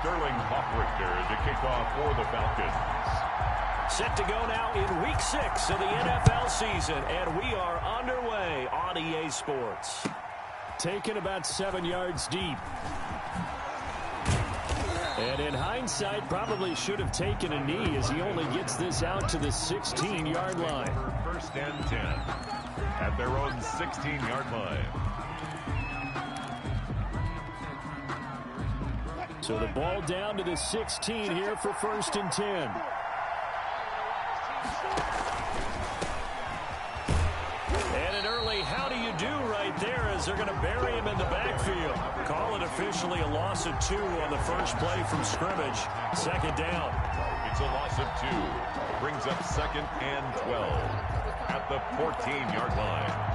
to kick off for the Falcons. Set to go now in Week 6 of the NFL season, and we are underway on EA Sports. Taken about 7 yards deep. And in hindsight, probably should have taken a knee as he only gets this out to the 16-yard line. First and 10 at their own 16-yard line. So the ball down to the 16 here for first and 10. And an early how do you do right there as they're going to bury him in the backfield. Call it officially a loss of 2 on the first play from scrimmage. Second down. It's a loss of 2. Brings up second and 12 at the 14-yard line.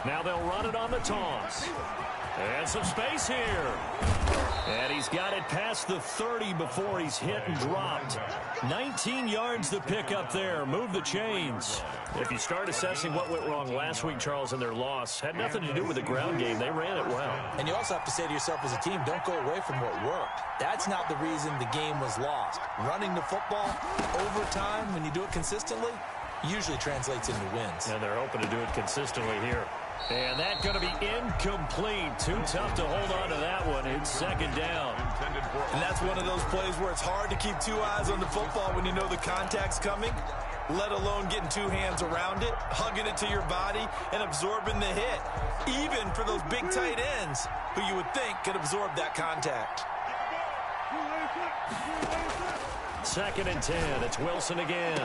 Now they'll run it on the toss. And some space here. And he's got it past the 30 before he's hit and dropped. 19 yards to pick up there. Move the chains. If you start assessing what went wrong last week, Charles, in their loss, had nothing to do with the ground game. They ran it well. And you also have to say to yourself as a team, don't go away from what worked. That's not the reason the game was lost. Running the football over time, when you do it consistently, usually translates into wins. And they're hoping to do it consistently here. And that's going to be incomplete. Too tough to hold on to that one. It's second down. And that's one of those plays where it's hard to keep 2 eyes on the football when you know the contact's coming, let alone getting 2 hands around it, hugging it to your body, and absorbing the hit. Even for those big tight ends who you would think could absorb that contact. Second and 10. It's Wilson again.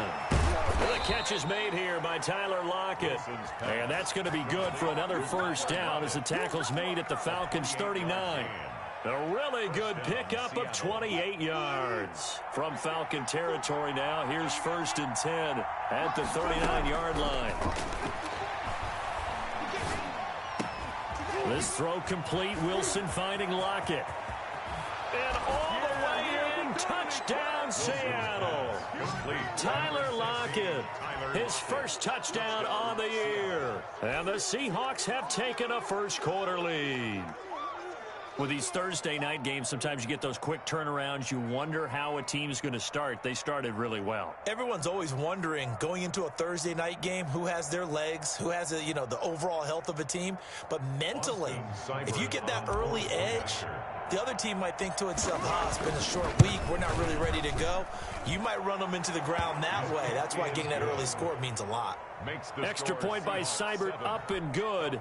Well, the catch is made here by Tyler Lockett. And that's going to be good for another first down as the tackle's made at the Falcons' 39. A really good pickup of 28 yards. From Falcon territory now, here's first and 10 at the 39-yard line. This throw complete. Wilson finding Lockett. And all the way in, touchdown Seattle. Tyler Lockett, his first touchdown on the year. And the Seahawks have taken a first quarter lead. With these Thursday night games, sometimes you get those quick turnarounds. You wonder how a team's going to start. They started really well. Everyone's always wondering, going into a Thursday night game, who has their legs, who has, the overall health of a team. But mentally, if you get that early edge, the other team might think to itself, it's been a short week. We're not really ready to go. You might run them into the ground that way. That's why getting that early score means a lot. Extra point by Seibert up and good.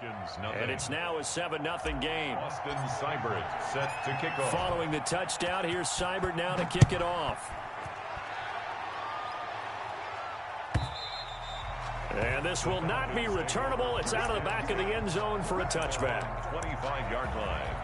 And it's now a 7-0 game. Austin Seibert set to kick off. Following the touchdown, here's Seibert now to kick it off. And this will not be returnable. It's out of the back of the end zone for a touchback. 25-yard line.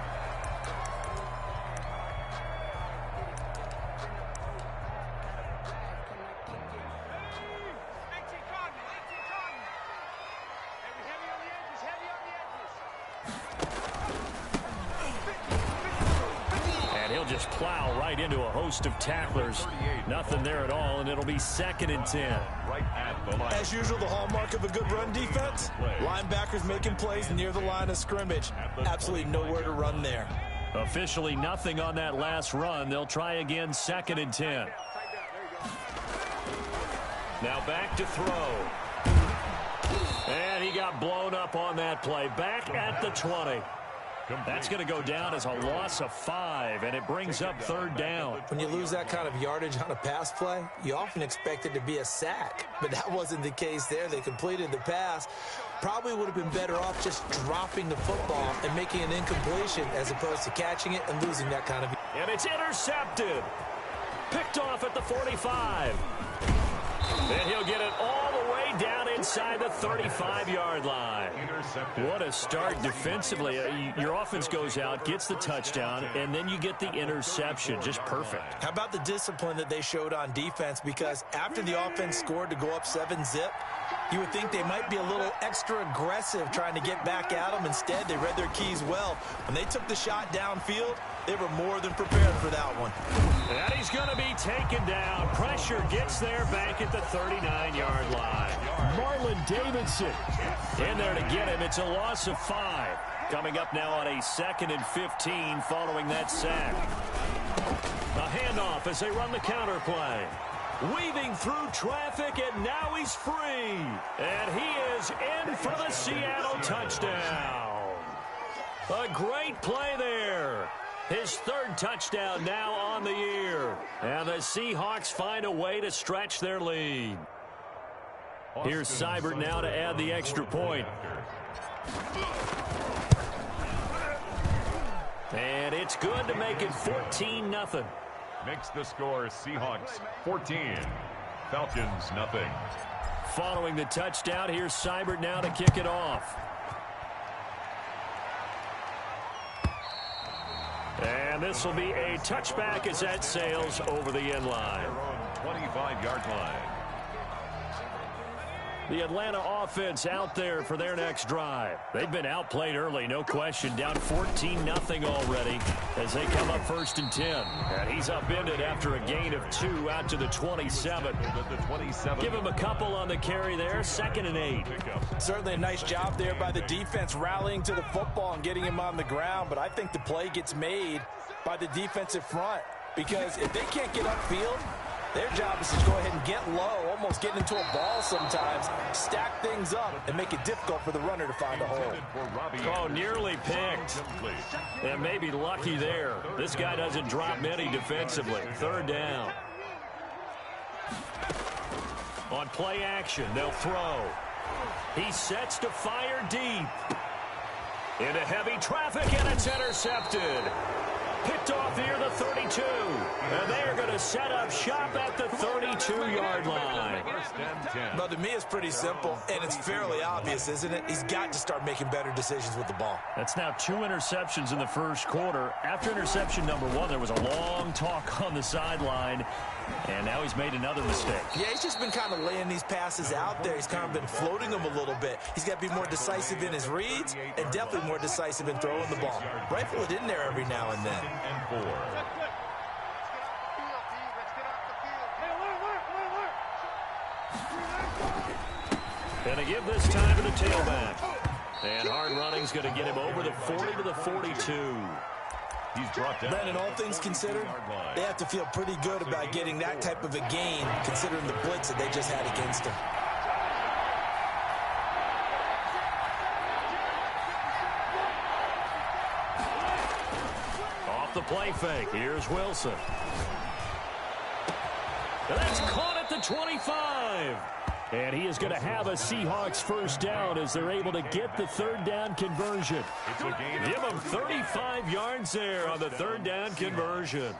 Just plow right into a host of tacklers. Nothing there at all, and it'll be second and 10. As usual, the hallmark of a good run defense, linebackers making plays near the line of scrimmage. Absolutely nowhere to run there. Officially nothing on that last run. They'll try again, second and 10. Now back to throw. And he got blown up on that play. Back at the 20. That's going to go down as a loss of 5, and it brings up third down. When you lose that kind of yardage on a pass play, you often expect it to be a sack, but that wasn't the case there. They completed the pass. Probably would have been better off just dropping the football and making an incompletion as opposed to catching it and losing that kind of. And it's intercepted. Picked off at the 45. And he'll get it all the way down inside the 35-yard line. What a start defensively. Your offense goes out, gets the touchdown, and then you get the interception. Just perfect. How about the discipline that they showed on defense? Because after the offense scored to go up 7-zip, you would think they might be a little extra aggressive trying to get back at them. Instead, they read their keys well. When they took the shot downfield, They were more than prepared for that one. And he's going to be taken down. Pressure gets there back at the 39-yard line. Marlon Davidson in there to get him. It's a loss of 5. Coming up now on a 2nd and 15 following that sack. A handoff as they run the counter play. Weaving through traffic, and now he's free. And he is in for the Seattle touchdown. A great play there. His 3rd touchdown now on the year. And the Seahawks find a way to stretch their lead. Here's Seibert now to add the extra point. And it's good to make it 14-0. Makes the score Seahawks 14, Falcons nothing. Following the touchdown, here's Seibert now to kick it off. And this will be a touchback as that sails over the end line. 25-yard line. The Atlanta offense out there for their next drive. They've been outplayed early, no question. Down 14-0 already as they come up 1st and 10. And he's upended after a gain of 2 out to the 27. Give him a couple on the carry there. 2nd and 8. Certainly a nice job there by the defense rallying to the football and getting him on the ground. But I think the play gets made by the defensive front. Because if they can't get upfield, their job is to go ahead and get low, almost get into a ball sometimes, stack things up, and make it difficult for the runner to find a hole. Oh, nearly picked. And maybe lucky there. This guy doesn't drop many defensively. 3rd down. On play action, they'll throw. He sets to fire deep. Into heavy traffic, and it's intercepted. Picked off near the 32. And they are going to set up shop at the 32-yard line. Well, to me, it's pretty simple, and it's fairly obvious, isn't it? He's got to start making better decisions with the ball. That's now 2 interceptions in the 1st quarter. After interception number 1, there was a long talk on the sideline, and now he's made another mistake. Yeah, he's just been kind of laying these passes out there. He's kind of been floating them a little bit. He's got to be more decisive in his reads and definitely more decisive in throwing the ball. Rifle it in there every now and then. And 4. And to give this time to the tailback. And hard running's going to get him over the 40 to the 42. He's brought down. Brandon, all things considered, they have to feel pretty good about getting that type of a gain considering the blitz that they just had against him. Off the play fake. Here's Wilson. And that's caught at the 25. And he is going to have a Seahawks 1st down as they're able to get the 3rd down conversion. Give him 35 yards there on the 3rd down conversion.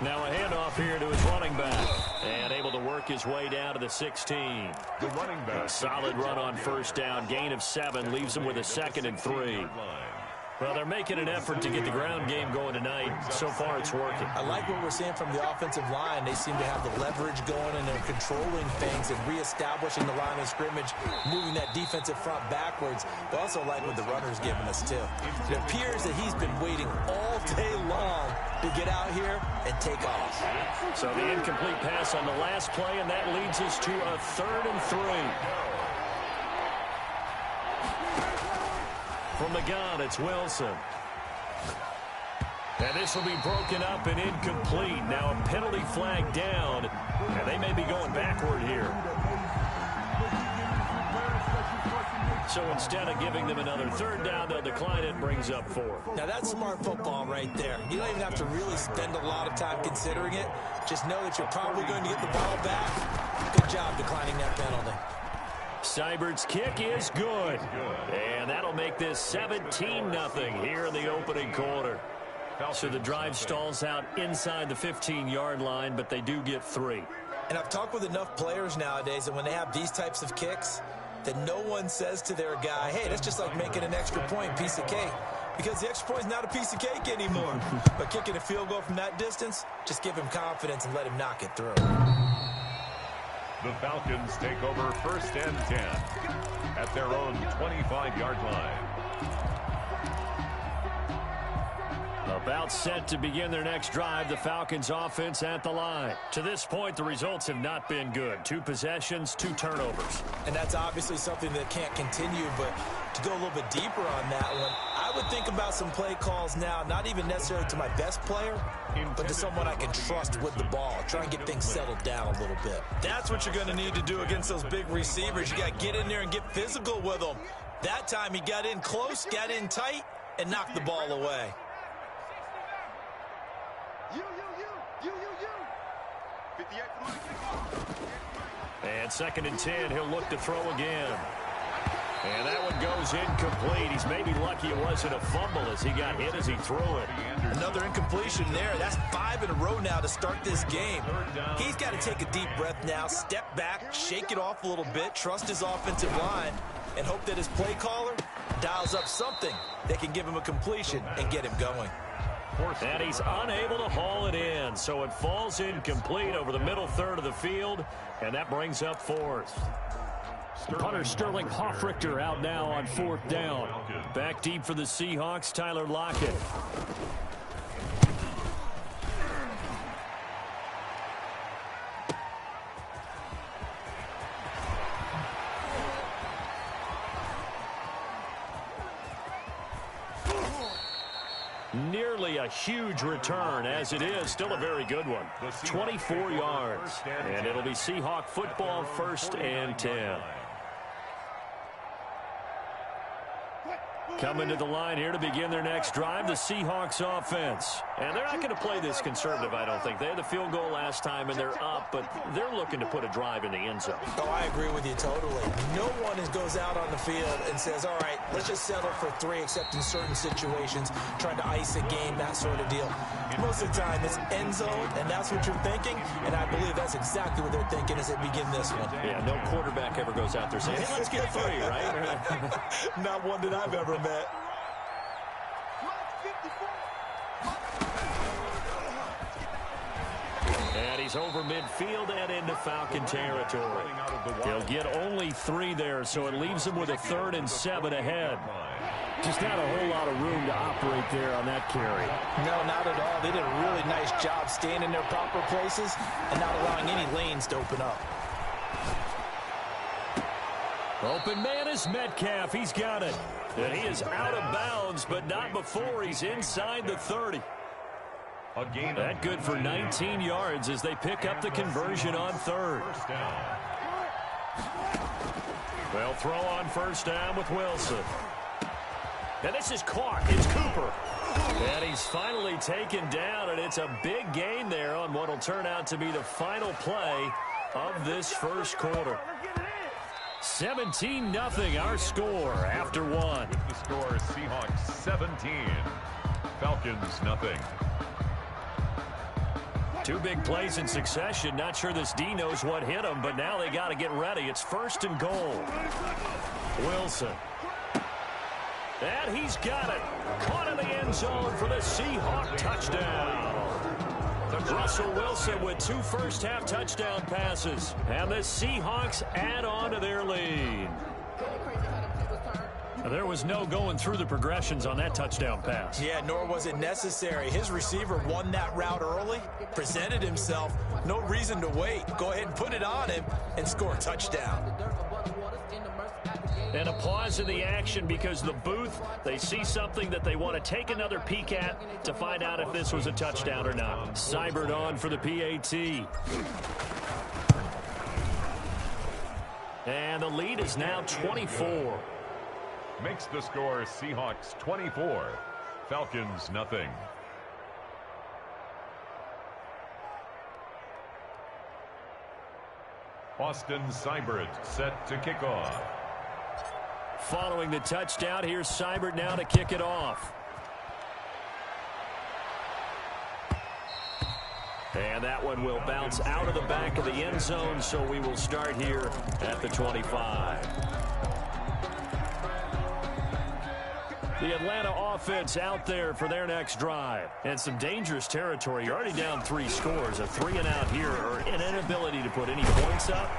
Now a handoff here to his running back. And able to work his way down to the 16. The running back. A solid run on 1st down. Gain of 7 leaves him with a 2nd and 3. Well, they're making an effort to get the ground game going tonight. So far, it's working. I like what we're seeing from the offensive line. They seem to have the leverage going, and they're controlling things and reestablishing the line of scrimmage, moving that defensive front backwards. But also like what the runner's giving us, too. It appears that he's been waiting all day long to get out here and take off. So the incomplete pass on the last play, and that leads us to a 3rd and 3. From the gun, it's Wilson. And this will be broken up and incomplete. Now a penalty flag down, and they may be going backward here. So instead of giving them another 3rd down, they'll decline it, brings up 4. Now that's smart football right there. You don't even have to really spend a lot of time considering it. Just know that you're probably going to get the ball back. Good job declining that penalty. Seibert's kick is good. And that'll make this 17-0 here in the opening quarter. So the drive stalls out inside the 15-yard line, but they do get 3. And I've talked with enough players nowadays that when they have these types of kicks, that no one says to their guy, hey, that's just like making an extra point, piece of cake. because the extra point is not a piece of cake anymore. But kicking a field goal from that distance, just give him confidence and let him knock it through. The Falcons take over 1st and 10 at their own 25-yard line. About set to begin their next drive, the Falcons offense at the line. To this point, the results have not been good. 2 possessions, 2 turnovers. And that's obviously something that can't continue, but to go a little bit deeper on that one, I would think about some play calls now, not even necessarily to my best player, but to someone I can trust with the ball. Try and get things settled down a little bit. That's what you're going to need to do against those big receivers. You got to get in there and get physical with them. That time he got in close, got in tight, and knocked the ball away. And 2nd and 10, he'll look to throw again. And that one goes incomplete. He's maybe lucky it wasn't a fumble as he got hit as he threw it. Another incompletion there. That's 5 in a row now to start this game. He's got to take a deep breath now, step back, shake it off a little bit, trust his offensive line, and hope that his play caller dials up something that can give him a completion and get him going. And he's unable to haul it in, so it falls incomplete over the middle third of the field, and that brings up 4th. Punter Sterling Hoffrichter out now on 4th down. Back deep for the Seahawks, Tyler Lockett. Nearly a huge return, as it is still a very good one. 24 yards, and it'll be Seahawk football, 1st and 10. Coming to the line here to begin their next drive, the Seahawks offense. And they're not going to play this conservative, I don't think. They had the field goal last time, and they're up, but they're looking to put a drive in the end zone. Oh, I agree with you totally. No one goes out on the field and says, all right, let's just settle for 3, except in certain situations, trying to ice a game, that sort of deal. Most of the time, it's end zone, and that's what you're thinking, and I believe that's exactly what they're thinking as they begin this one. Yeah, no quarterback ever goes out there saying, hey, let's get 3, right? Not one that I've ever met. And he's over midfield and into Falcon territory. He'll get only 3 there, so it leaves him with a 3rd and 7 ahead. Just not a whole lot of room to operate there on that carry. No, not at all. They did a really nice job staying in their proper places and not allowing any lanes to open up. Open man is Metcalf. He's got it. And he is out of bounds, but not before he's inside the 30. That good for 19 yards as they pick up the conversion on 3rd. They'll throw on 1st down with Wilson. And this is caught. It's Cooper. And he's finally taken down, and it's a big gain there on what will turn out to be the final play of this first quarter. 17-0 our score after 1. With the score, Seahawks 17, Falcons nothing. 2 big plays in succession. Not sure this D knows what hit him, but now they got to get ready. It's 1st and goal. Wilson. And he's got it. Caught in the end zone for the Seahawk touchdown. Russell Wilson with 2 first-half touchdown passes. And the Seahawks add on to their lead. There was no going through the progressions on that touchdown pass. Yeah, nor was it necessary. His receiver won that route early, presented himself. No reason to wait. Go ahead and put it on him and score a touchdown. And a pause in the action because the booth, they see something that they want to take another peek at to find out if this was a touchdown or not. Seibert on for the PAT. And the lead is now 24. Makes the score Seahawks 24, Falcons nothing. Austin Seibert set to kick off. Following the touchdown, here's Seibert now to kick it off. And that one will bounce out of the back of the end zone, so we will start here at the 25. The Atlanta offense out there for their next drive. And some dangerous territory. You're already down 3 scores. A 3-and-out here or an inability to put any points up.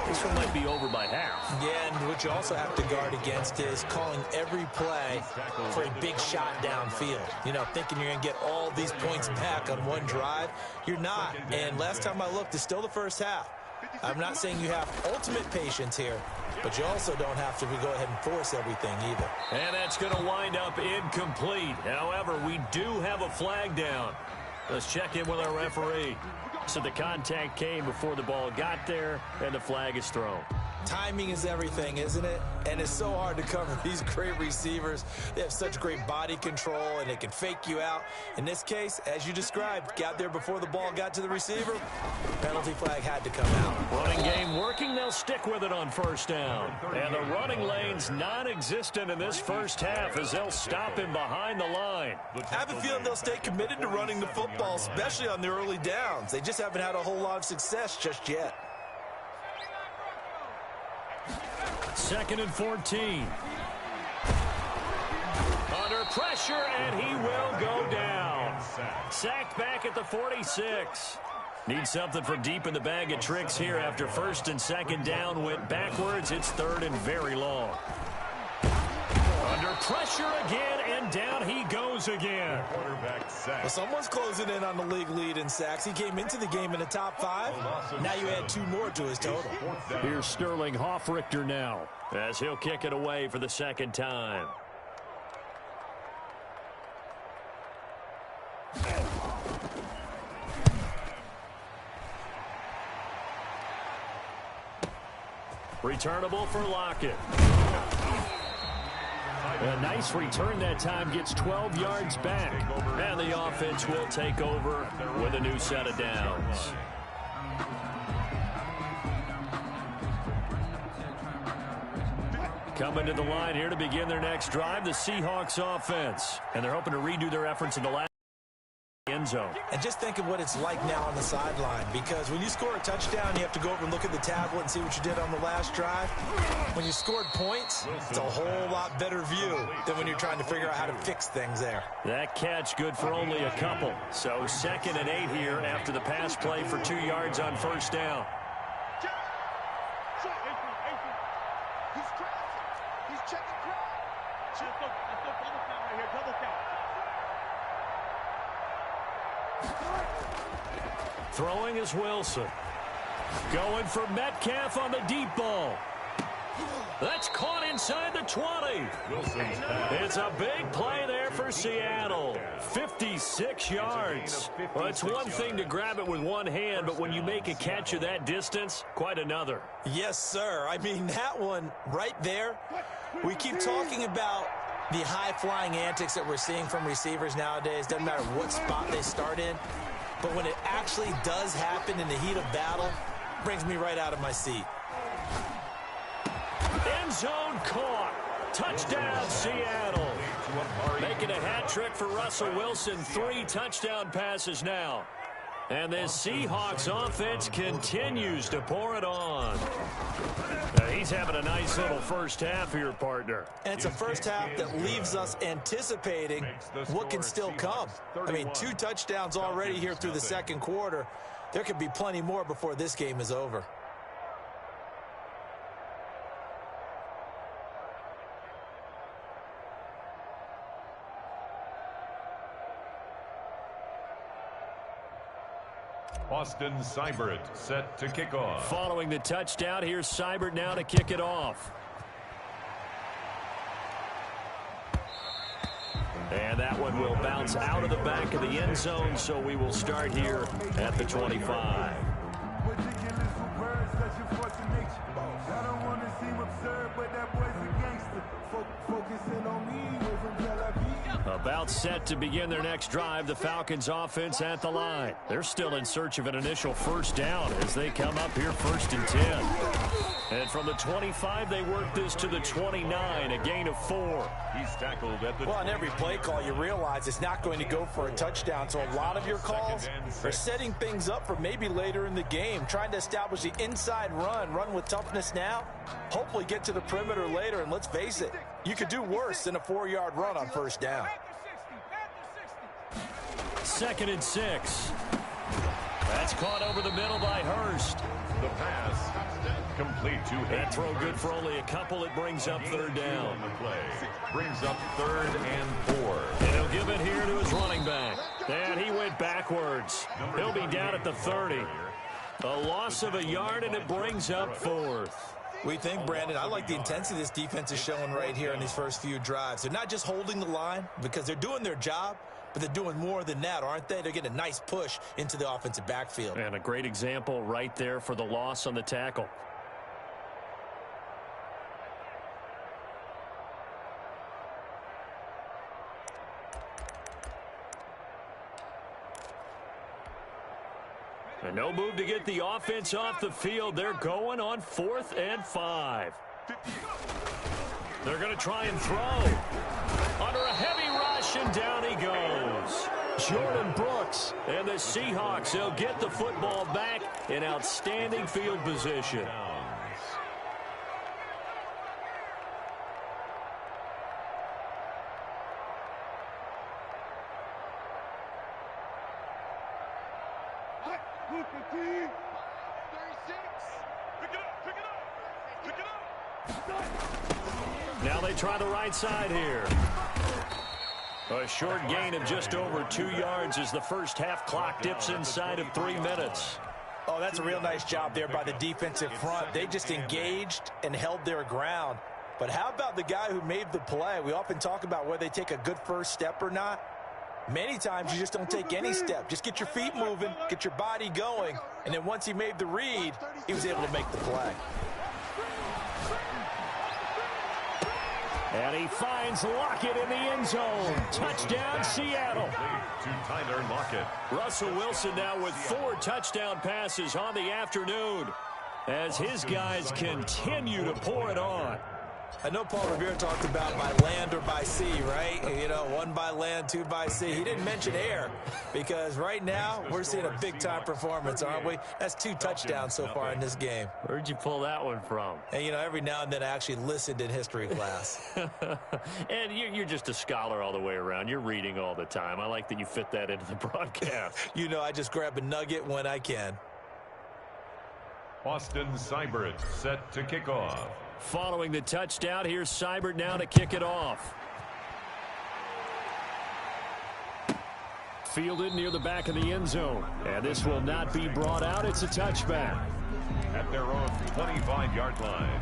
This one might be over by half. Yeah, and what you also have to guard against is calling every play for a big shot downfield. You know, thinking you're going to get all these points back on one drive. You're not. And last time I looked, it's still the first half. I'm not saying you have ultimate patience here, but you also don't have to go ahead and force everything either. And that's going to wind up incomplete. However, we do have a flag down. Let's check in with our referee. So the contact came before the ball got there, and the flag is thrown. Timing is everything, isn't it? And it's so hard to cover these great receivers. They have such great body control, and they can fake you out. In this case, as you described, got there before the ball got to the receiver. Penalty flag had to come out. Running game working. They'll stick with it on first down. And the running lane's non-existent in this first half as they'll stop him behind the line. I have a feeling they'll stay committed to running the football, especially on the early downs. They just haven't had a whole lot of success just yet. 2nd and 14. Under pressure, and he will go down. Sacked back at the 46. Need something from deep in the bag of tricks here after 1st and 2nd down went backwards. It's 3rd and very long. Under pressure again, and down he goes again. Well, someone's closing in on the league lead in sacks. He came into the game in the top 5. Now you add 2 more to his total. Here's Sterling Hoffrichter now as he'll kick it away for the 2nd time. Returnable for Lockett. A nice return that time, gets 12 yards back. And the offense will take over with a new set of downs. Coming to the line here to begin their next drive, the Seahawks offense. And they're hoping to redo their efforts in the last end zone. And just think of what it's like now on the sideline, because when you score a touchdown, you have to go over and look at the tablet and see what you did on the last drive. When you scored points, it's a whole lot better view than when you're trying to figure out how to fix things there. That catch good for only a couple. So 2nd and 8 here after the pass play for 2 yards on first down. Throwing is Wilson. Going for Metcalf on the deep ball. That's caught inside the 20. It's a big play there for Seattle. 56 yards. Well, it's one thing to grab it with one hand, but when you make a catch of that distance, quite another. Yes, sir. I mean, that one right there, we keep talking about the high-flying antics that we're seeing from receivers nowadays. Doesn't matter what spot they start in. But when it actually does happen in the heat of battle, brings me right out of my seat. End zone caught. Touchdown, Seattle. Making a hat trick for Russell Wilson. 3 touchdown passes now. And this Seahawks offense continues to pour it on. He's having a nice little first half here, partner. And it's a first half that leaves us anticipating what can still come. I mean, 2 touchdowns already here through the 2nd quarter. There could be plenty more before this game is over. Austin Seibert set to kick off. Following the touchdown, here's Seibert now to kick it off. And that one will bounce out of the back of the end zone, so we will start here at the 25. About set to begin their next drive, the Falcons offense at the line. They're still in search of an initial first down as they come up here 1st and 10. And from the 25, they work this to the 29, a gain of 4. He's tackled at the Well, on every play call, you realize it's not going to go for a touchdown. So a lot of your calls are setting things up for maybe later in the game, trying to establish the inside run with toughness now, hopefully get to the perimeter later. And let's face it, you could do worse than a 4-yard run on first down. 2nd and 6. That's caught over the middle by Hurst. The pass complete to him. That throw good for only a couple. It brings up 3rd down. On the play brings up 3rd and 4. And he'll give it here to his running back. And he went backwards. He'll be down at the 30. A loss of a yard, and it brings up 4th. We think, Brandon, I like the intensity this defense is showing right here in these first few drives. They're not just holding the line because they're doing their job, but they're doing more than that, aren't they? They're getting a nice push into the offensive backfield. And a great example right there for the loss on the tackle. And no move to get the offense off the field. They're going on 4th and 5. They're going to try and throw. Under a heavy rush, and down he goes. Jordan Brooks and the Seahawks, they'll get the football back in outstanding field position. Now they try the right side here. A short gain of just over 2 yards as the first half clock dips inside of 3 minutes. Oh, that's a real nice job there by the defensive front. They just engaged and held their ground. But how about the guy who made the play? We often talk about whether they take a good first step or not. Many times you just don't take any step. Just get your feet moving, get your body going. And then once he made the read, he was able to make the play. And he finds Lockett in the end zone. Touchdown, Seattle. To Tyler Lockett. Russell Wilson now with 4 touchdown passes on the afternoon as his guys continue to pour it on. I know Paul Revere talked about by land or by sea, right? You know, 1 by land, 2 by sea. He didn't mention air because right now we're seeing a big-time performance, aren't we? That's 2 touchdowns so far in this game. Where'd you pull that one from? And, you know, every now and then I actually listened in history class. And you're just a scholar all the way around. You're reading all the time. I like that you fit that into the broadcast. You know, I just grab a nugget when I can. Austin Seibert set to kick off. Following the touchdown, here's Seibert now to kick it off. Fielded near the back of the end zone. And this will not be brought out. It's a touchback. At their own 25-yard line.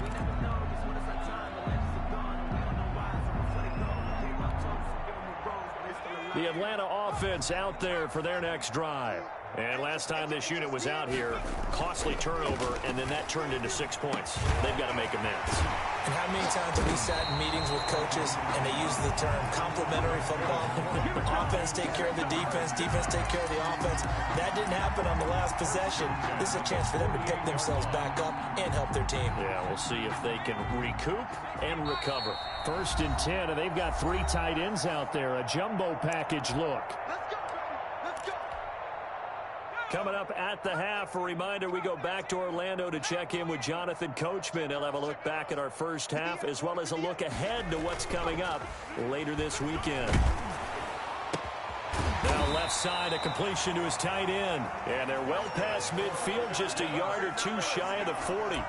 The Atlanta offense out there for their next drive. And last time this unit was out here, costly turnover, and then that turned into 6 points. They've got to make amends. And how many times have we sat in meetings with coaches and they use the term complementary football? Offense take care of the defense, defense take care of the offense. That didn't happen on the last possession. This is a chance for them to pick themselves back up and help their team. Yeah, we'll see if they can recoup and recover. 1st and 10, and they've got 3 tight ends out there. A jumbo package look. Coming up at the half, a reminder, we go back to Orlando to check in with Jonathan Coachman. He'll have a look back at our first half as well as a look ahead to what's coming up later this weekend. Now left side, a completion to his tight end. And they're well past midfield, just a yard or 2 shy of the 40.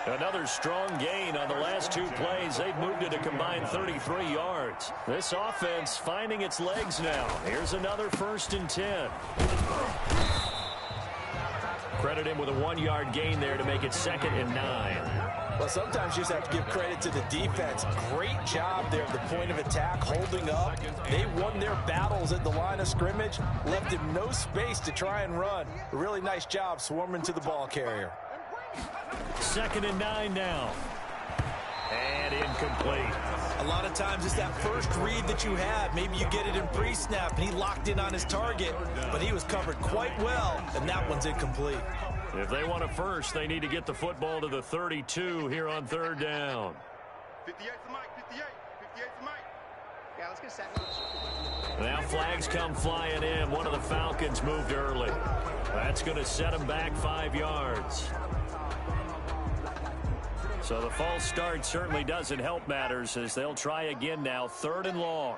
Another strong gain on the last 2 plays. They've moved it a combined 33 yards. This offense finding its legs now. Here's another 1st and 10. Credit him with a 1-yard gain there to make it 2nd and 9. Well, sometimes you just have to give credit to the defense. Great job there at the point of attack, holding up. They won their battles at the line of scrimmage, left him no space to try and run. A really nice job swarming to the ball carrier. 2nd and 9 now. And incomplete. A lot of times it's that first read that you have. Maybe you get it in pre-snap, and he locked in on his target, but he was covered quite well, and that one's incomplete. If they want a first, they need to get the football to the 32 here on third down. 58 to Mike, 58 to Mike. Yeah, let's get second. Now flags come flying in. One of the Falcons moved early. That's going to set them back 5 yards. So the false start certainly doesn't help matters as they'll try again now. 3rd and long.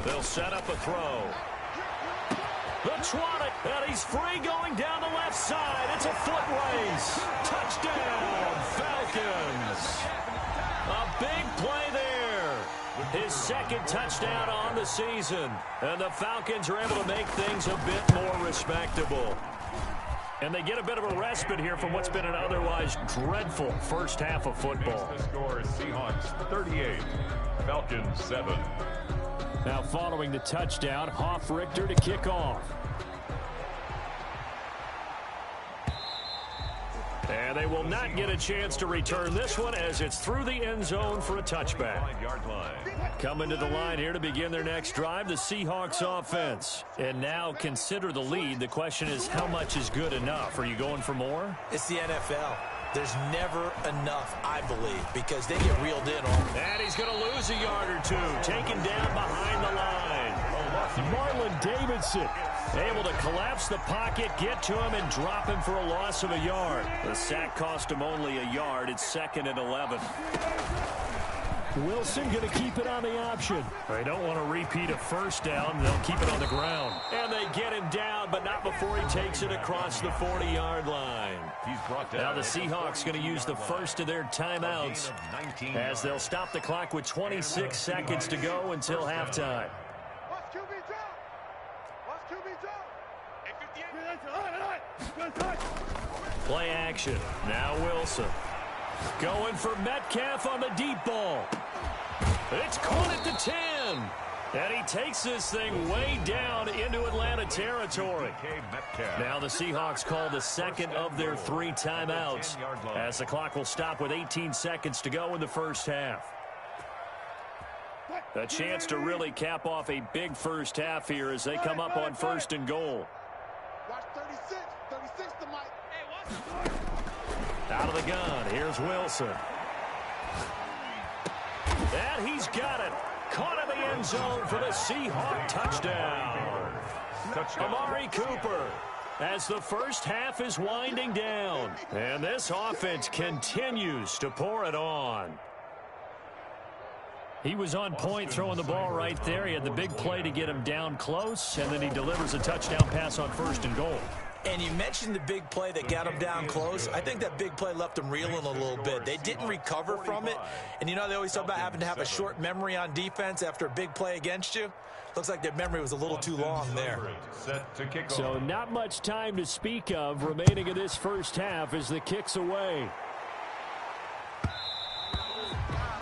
They'll set up a throw. The twat, and he's free going down the left side. It's a foot race. Touchdown, Falcons. A big play there. His 2nd touchdown on the season. And the Falcons are able to make things a bit more respectable. And they get a bit of a respite here from what's been an otherwise dreadful first half of football. The score is Seahawks 38, Falcons 7. Now following the touchdown, Richter to kick off. And they will not get a chance to return this one as it's through the end zone for a touchback. 5-yard line. Coming to the line here to begin their next drive, the Seahawks offense. And now consider the lead. The question is, how much is good enough? Are you going for more? It's the NFL. There's never enough, I believe, because they get reeled in on. And he's going to lose a yard or two. Taken down behind the line. Marlon Davidson able to collapse the pocket, get to him, and drop him for a loss of a yard. The sack cost him only a yard. It's 2nd and 11. Wilson going to keep it on the option. They don't want to repeat a first down. They'll keep it on the ground. And they get him down, but not before he takes it across the 40-yard line. He's brought down. Now the Seahawks going to use the first of their timeouts as they'll stop the clock with 26 seconds to go until halftime. Play action. Now Wilson. Going for Metcalf on the deep ball. It's caught at the 10. And he takes this thing way down into Atlanta territory. Now the Seahawks call the 2nd of their 3 timeouts as the clock will stop with 18 seconds to go in the first half. A chance to really cap off a big first half here as they come up on 1st and goal. Watch 36 to Mike. Out of the gun, here's Wilson. And he's got it. Caught in the end zone for the Seahawk touchdown. Amari Cooper as the first half is winding down. And this offense continues to pour it on. He was on point throwing the ball right there. He had the big play to get him down close, and then he delivers a touchdown pass on 1st and goal. And you mentioned the big play that got him down close. I think that big play left them reeling a little bit. They didn't recover from it. And you know, they always talk about having to have a short memory on defense after a big play against you. Looks like their memory was a little too long there. So not much time to speak of remaining in this first half as the kick's away.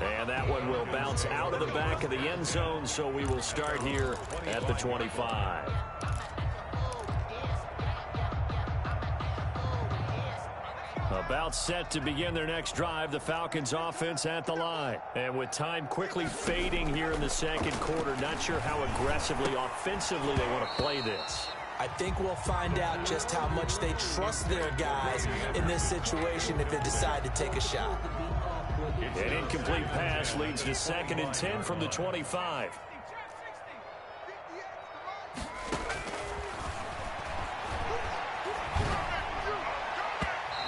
And that one will bounce out of the back of the end zone, so we will start here at the 25. About set to begin their next drive, the Falcons offense at the line. And with time quickly fading here in the 2nd quarter, not sure how aggressively, offensively they want to play this. I think we'll find out just how much they trust their guys in this situation if they decide to take a shot. An incomplete pass leads to 2nd and 10 from the 25.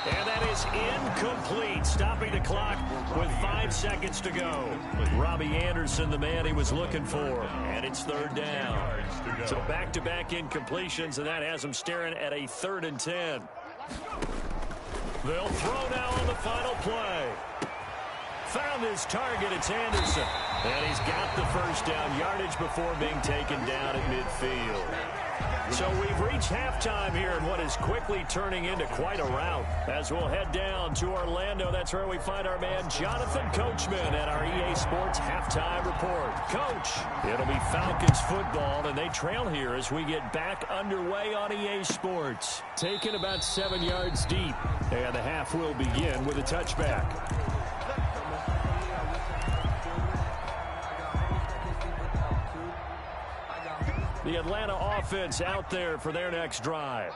And that is incomplete, stopping the clock with 5 seconds to go. Robbie Anderson, the man he was looking for, and it's 3rd down. So back-to-back incompletions, and that has him staring at a 3rd and 10. They'll throw now on the final play. Found his target, it's Anderson. And he's got the first down yardage before being taken down at midfield. So we've reached halftime here in what is quickly turning into quite a rout. As we'll head down to Orlando, that's where we find our man Jonathan Coachman at our EA Sports Halftime Report. Coach, it'll be Falcons football, and they trail here as we get back underway on EA Sports. Taken about 7 yards deep, and the half will begin with a touchback. The Atlanta offense out there for their next drive.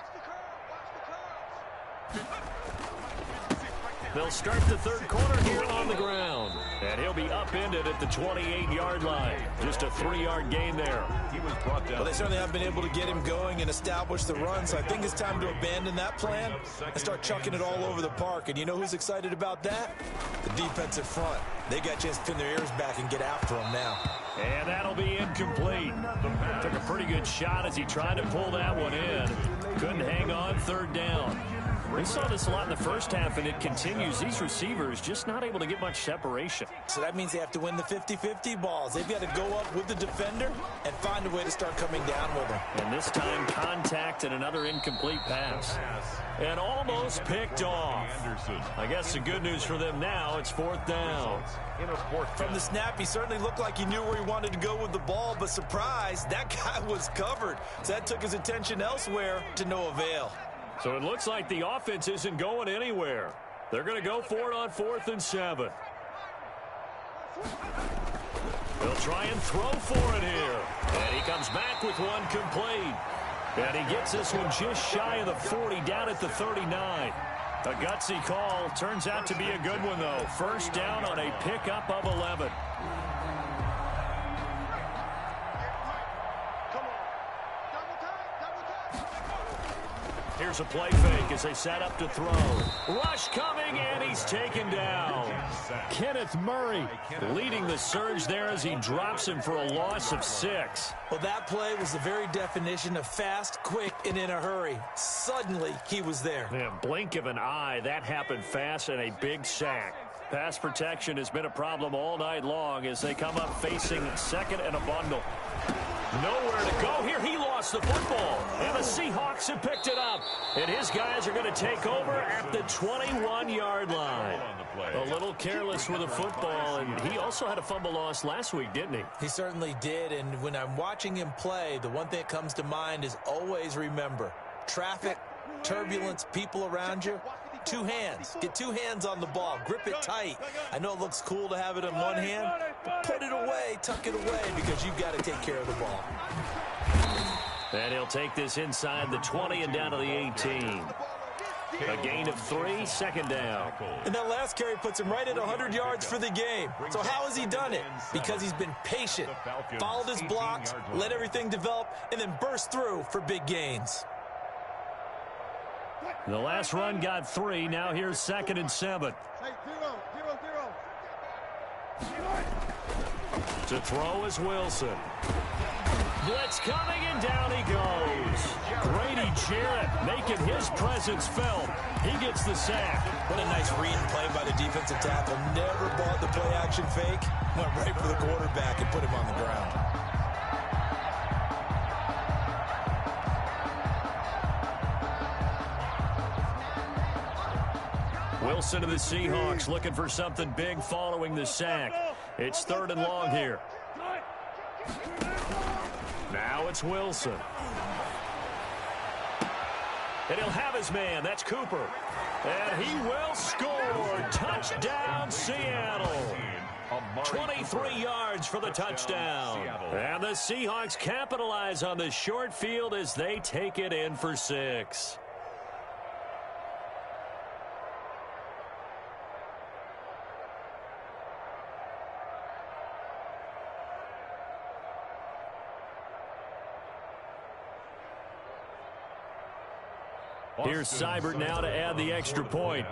They'll start the third quarter here on the ground. And he'll be upended at the 28-yard line. Just a 3-yard gain there. He was brought down. Well, they certainly haven't been able to get him going and establish the run, so I think it's time to abandon that plan and start chucking it all over the park. And you know who's excited about that? The defensive front. They got a chance to pin their ears back and get after him now. And that'll be incomplete. Took a pretty good shot as he tried to pull that one in. Couldn't hang on, third down. We saw this a lot in the first half, and it continues. These receivers just not able to get much separation. So that means they have to win the 50-50 balls. They've got to go up with the defender and find a way to start coming down with him. And this time, contact and another incomplete pass. And almost picked off. I guess the good news for them now, it's fourth down. From the snap, he certainly looked like he knew where he wanted to go with the ball, but surprise, that guy was covered. So that took his attention elsewhere to no avail. So it looks like the offense isn't going anywhere. They're going to go for it on 4th and 7. They'll try and throw for it here. And he comes back with one complete. And he gets this one just shy of the 40, down at the 39. A gutsy call. Turns out to be a good one, though. First down on a pickup of 11. Here's a play fake as they set up to throw. Rush coming, and he's taken down. Kenneth Murray leading the surge there as he drops him for a loss of 6. Well, that play was the very definition of fast, quick, and in a hurry. Suddenly, he was there. Yeah, blink of an eye, that happened fast, and a big sack. Pass protection has been a problem all night long as they come up facing second and a bundle. Nowhere to go here. He lost the football, and the Seahawks have picked it up. And his guys are going to take over at the 21-yard line. A little careless with the football, and he also had a fumble loss last week, didn't he? He certainly did, and when I'm watching him play, the one thing that comes to mind is always remember, traffic, turbulence, people around you, 2 hands. Get 2 hands on the ball. Grip it tight. I know it looks cool to have it in one hand, but put it away, tuck it away, because you've got to take care of the ball. And he'll take this inside the 20 and down to the 18. A gain of 3, second down. And that last carry puts him right at 100 yards for the game. So how has he done it? Because he's been patient, followed his blocks, let everything develop, and then burst through for big gains. The last run got 3. Now here's 2nd and 7. To throw is Wilson. Blitz coming, and down he goes. Grady Jarrett making his presence felt. He gets the sack. What a nice read and play by the defensive tackle. Never bought the play-action fake. Went right for the quarterback and put him on the ground. Wilson of the Seahawks looking for something big following the sack. It's 3rd and long here. Now it's Wilson. And he'll have his man. That's Cooper. And he will score. Touchdown, Seattle. 23 yards for the touchdown. And the Seahawks capitalize on the short field as they take it in for 6. Here's Seibert now to add the extra point.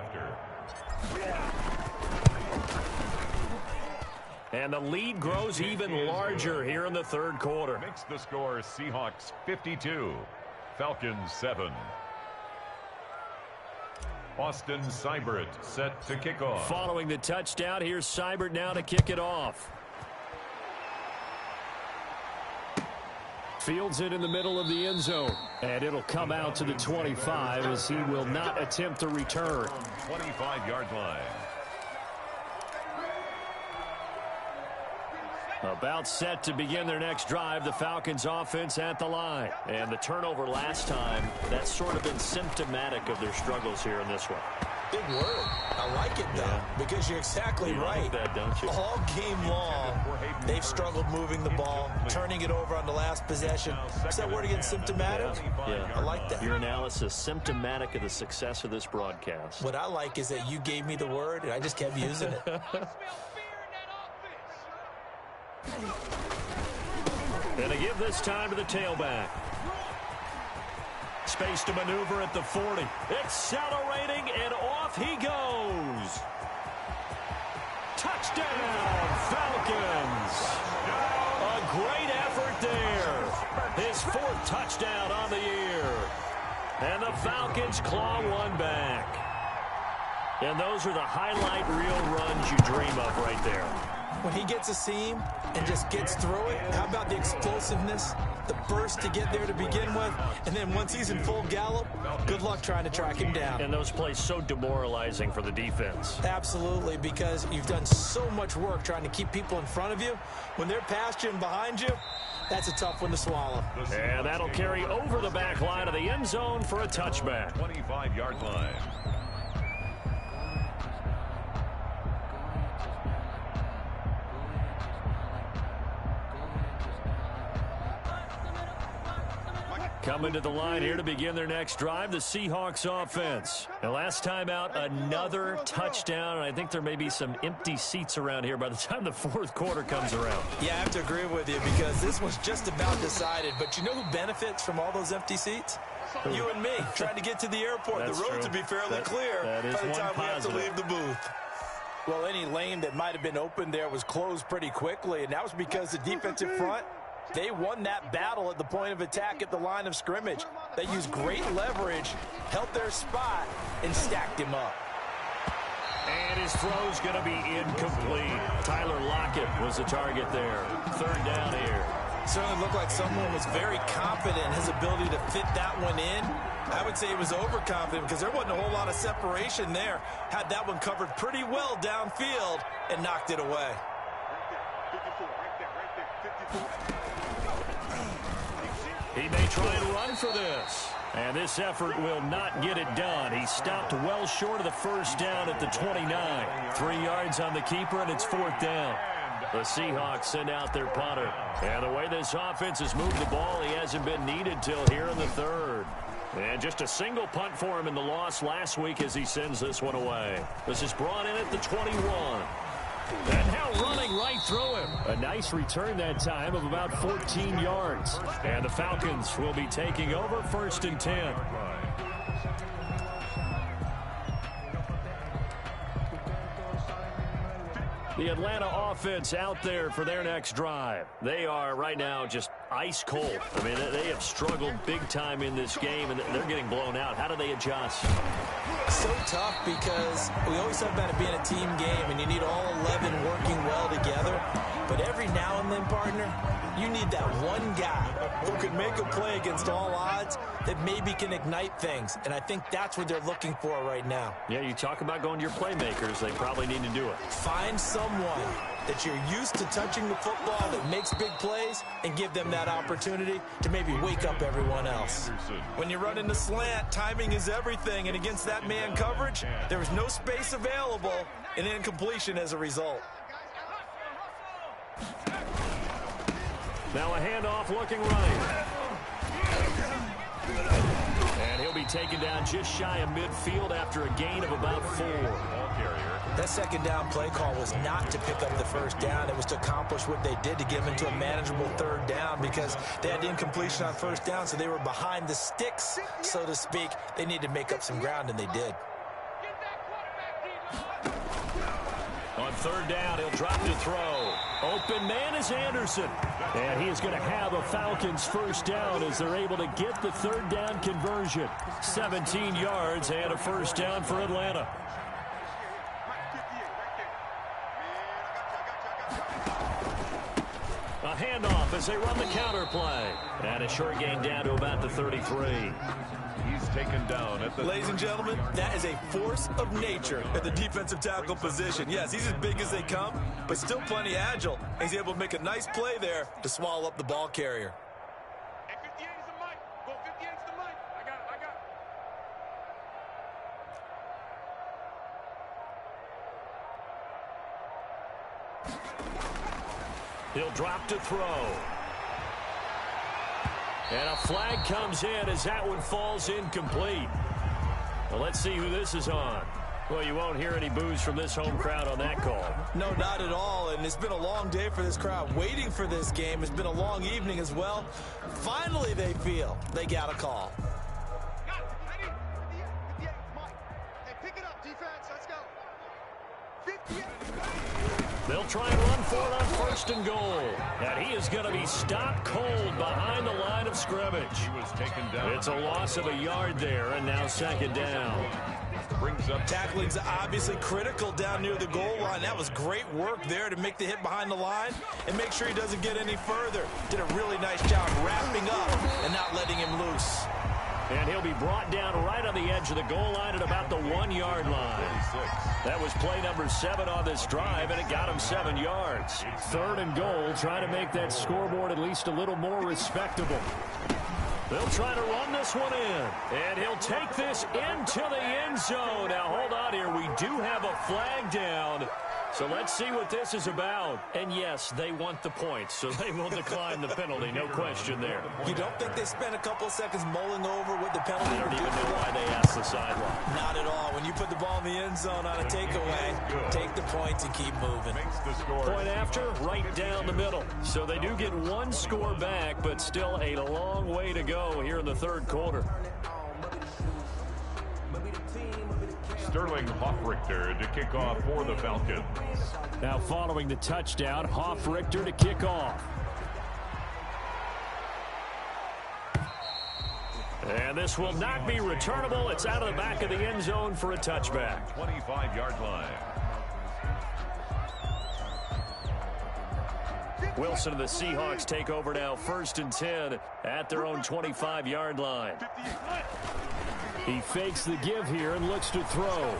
And the lead grows even larger here in the 3rd quarter. Makes the score Seahawks 52, Falcons 7. Austin Seibert set to kick off. Following the touchdown, here's Seibert now to kick it off. Fields it in the middle of the end zone. And it'll come out to the 25 as he will not attempt to return. 25-yard line. About set to begin their next drive, the Falcons offense at the line. And the turnover last time, that's sort of been symptomatic of their struggles here in this one. Big word. I like it, though, because you're exactly right. Like that, don't you? All game long, they've struggled moving the ball, turning it over on the last possession. Is that word again, symptomatic? Yeah. I like that. Your analysis, symptomatic of the success of this broadcast. What I like is that you gave me the word, and I just kept using it. And they give this time to the tailback. Space to maneuver at the 40. Accelerating, and off he goes. Touchdown, Falcons. A great effort there. His 4th touchdown on the year. And the Falcons claw one back. And those are the highlight reel runs you dream of right there. When he gets a seam and just gets through it, how about the explosiveness, the burst to get there to begin with, and then once he's in full gallop, good luck trying to track him down. And those plays so demoralizing for the defense. Absolutely, because you've done so much work trying to keep people in front of you. When they're past you and behind you, that's a tough one to swallow. And that'll carry over the back line of the end zone for a touchback. 25-yard line. Coming to the line here to begin their next drive, the Seahawks offense. And last time out, another touchdown. And I think there may be some empty seats around here by the time the 4th quarter comes around. Yeah, I have to agree with you because this was just about decided. But you know who benefits from all those empty seats? You and me, trying to get to the airport. That's the roads true. would be fairly clear that is by the one time we have to positive. leave the booth. Well, any lane that might have been open there was closed pretty quickly, and that was because the defensive front, they won that battle at the point of attack at the line of scrimmage. They used great leverage, held their spot, and stacked him up. And his throw's going to be incomplete. Tyler Lockett was the target there. 3rd down here. Certainly looked like someone was very confident in his ability to fit that one in. I would say he was overconfident because there wasn't a whole lot of separation there. Had that one covered pretty well downfield and knocked it away. 54, right there, 54. He may try and run for this. And this effort will not get it done. He stopped well short of the 1st down at the 29. 3 yards on the keeper, and it's 4th down. The Seahawks send out their punter. And the way this offense has moved the ball, he hasn't been needed till here in the 3rd. And just a single punt for him in the loss last week as he sends this one away. This is brought in at the 21. And now running right through him. A nice return that time of about 14 yards. And the Falcons will be taking over 1st and 10. The Atlanta offense out there for their next drive. They are right now just ice cold. I mean, they have struggled big time in this game, and they're getting blown out. How do they adjust? So tough because we always talk about it being a team game, and you need all 11 working well together. But every now and then, partner, you need that one guy who can make a play against all odds that maybe can ignite things. And I think that's what they're looking for right now. Yeah, you talk about going to your playmakers. They probably need to do it. Find someone that you're used to touching the football that makes big plays and give them that opportunity to maybe wake up everyone else. When you run in the slant, timing is everything. And against that man coverage, there is no space available and incompletion as a result. Now a handoff looking right. And he'll be taken down just shy of midfield after a gain of about 4. That 2nd down play call was not to pick up the 1st down. It was to accomplish what they did to give into a manageable 3rd down because they had incompletion on 1st down, so they were behind the sticks, so to speak. They needed to make up some ground, and they did. On 3rd down, he'll drop to throw. Open man is Anderson. And he is going to have a Falcons 1st down as they're able to get the 3rd down conversion. 17 yards and a 1st down for Atlanta. A handoff as they run the counter play. And a short gain down to about the 33. He's taken down at the... Ladies and gentlemen, that is a force of nature at the defensive tackle position. Yes, he's as big as they come, but still plenty agile. He's able to make a nice play there to swallow up the ball carrier. Hey, 58 is the mic. Go 58 is the mic. I got it. He'll drop to throw. And a flag comes in as that one falls incomplete. Well, let's see who this is on. Well, you won't hear any boos from this home crowd on that call. No, not at all. And it's been a long day for this crowd waiting for this game. It's been a long evening as well. Finally, they feel they got a call. They'll try and run for it on first and goal. And he is going to be stopped cold behind the line of scrimmage. He was taken down. It's a loss of a yard there, and now second down. Brings up Tackling's obviously critical down near the goal line. That was great work there to make the hit behind the line and make sure he doesn't get any further. Did a really nice job wrapping up and not letting him loose. And he'll be brought down right on the edge of the goal line at about the 1 yard line. That was play number 7 on this drive, and it got him 7 yards. Third and goal, trying to make that scoreboard at least a little more respectable. They'll try to run this one in, and he'll take this into the end zone. Now, hold on here. We do have a flag down, so let's see what this is about. And, yes, they want the points, so they will decline the penalty. No question there. You don't think they spent a couple of seconds mulling over what the penalty I don't would even do? know why they asked the sideline. Not at all. When you put the ball in the end zone on a takeaway, take the points and keep moving. makes the score. Point after, right down the middle. So they do get 1 score back, but still a long way to go here in the third quarter. Sterling Hoffrichter to kick off for the Falcons. Now following the touchdown, Hoffrichter to kick off. And this will not be returnable. It's out of the back of the end zone for a touchback. 25-yard line. Wilson and the Seahawks take over now, 1st and 10 at their own 25-yard line. He fakes the give here and looks to throw.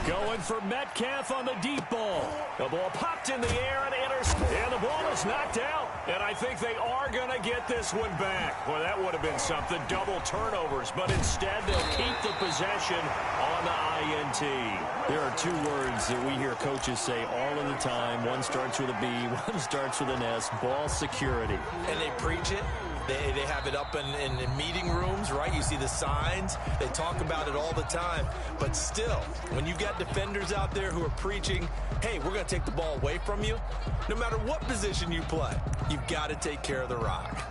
Going for Metcalf on the deep ball. The ball popped in the air and and the ball is knocked out. And I think they are going to get this one back. Well, that would have been something. Double turnovers. But instead, they'll keep the possession on the INT. There are 2 words that we hear coaches say all of the time. One starts with a B, one starts with an S. Ball security. And they preach it. They have it up in meeting rooms, right? You see the signs. They talk about it all the time. But still, when you've got defenders out there who are preaching, hey, we're going to take the ball away from you, no matter what position you play, you've got to take care of the rock.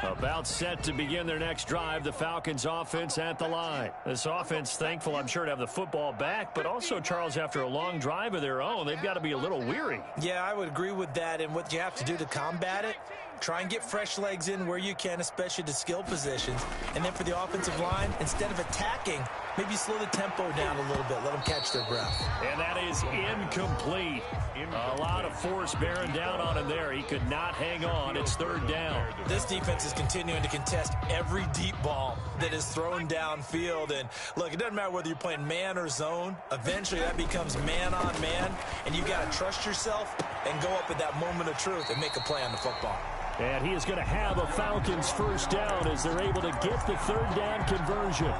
About set to begin their next drive, the Falcons offense at the line. This offense, thankful, I'm sure, to have the football back, but also, Charles, after a long drive of their own, they've got to be a little weary. Yeah, I would agree with that, and what you have to do to combat it, try and get fresh legs in where you can, especially to skill positions. And then for the offensive line, instead of attacking, maybe slow the tempo down a little bit. Let them catch their breath. And that is incomplete. A lot of force bearing down on him there. He could not hang on. It's 3rd down. This defense is continuing to contest every deep ball that is thrown downfield. And look, it doesn't matter whether you're playing man or zone. Eventually that becomes man on man. And you've got to trust yourself and go up at that moment of truth and make a play on the football. And he is going to have a Falcons 1st down as they're able to get the 3rd down conversion.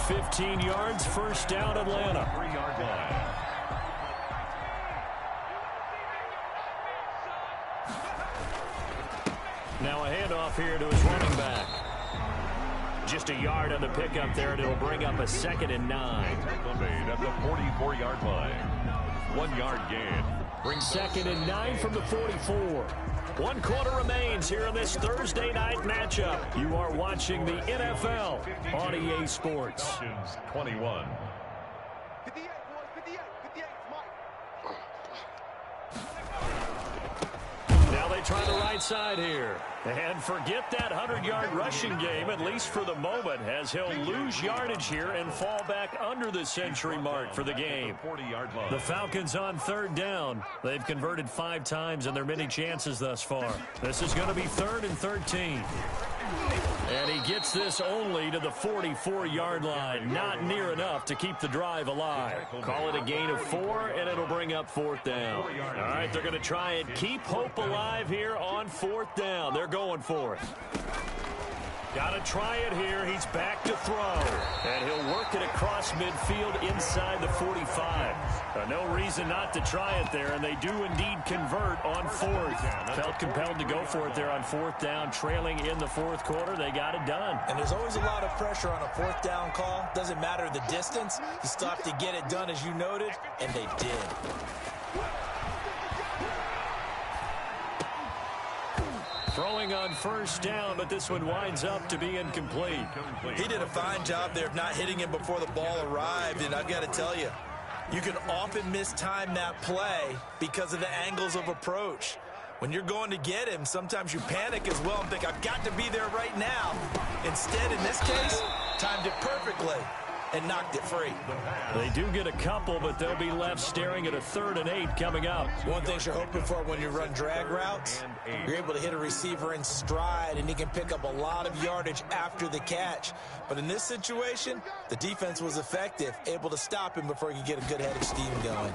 15 yards, 1st down, Atlanta. 3-yard line. Now a handoff here to his running back. Just a yard on the pickup there, and it'll bring up a 2nd and 9. Tackle made at the 44-yard line. 1-yard gain. Brings 2nd and 9 from the 44. 1 quarter remains here in this Thursday night matchup. You are watching the NFL on EA Sports. Falcons 21. 58, boys, 58, 58, Mike. Now they try the right side here. And forget that 100-yard rushing game, at least for the moment, as he'll lose yardage here and fall back under the century mark for the game. 40-yard line. The Falcons on 3rd down. They've converted 5 times in their many chances thus far. This is going to be 3rd and 13. And he gets this only to the 44-yard line. Not near enough to keep the drive alive. Call it a gain of 4, and it'll bring up 4th down. All right, they're going to try and keep hope alive here on 4th down. They're going for it. Got to try it here. He's back to throw. And he'll work it across midfield inside the 45. No reason not to try it there, and they do indeed convert on fourth. Felt compelled to go for it there on fourth down, trailing in the fourth quarter. They got it done. And there's always a lot of pressure on a fourth down call. Doesn't matter the distance. You still have to get it done, as you noted, and they did. Throwing on first down, but this one winds up to be incomplete. He did a fine job there of not hitting him before the ball arrived, and I've got to tell you, you can often mistime that play because of the angles of approach. When you're going to get him, sometimes you panic as well and think, I've got to be there right now. Instead, in this case, timed it perfectly and knocked it free. They do get a couple, but they'll be left staring at a 3rd and 8 coming up. One thing you're hoping for when you run drag routes, you're able to hit a receiver in stride, and he can pick up a lot of yardage after the catch. But in this situation, the defense was effective, able to stop him before he could get a good head of steam going.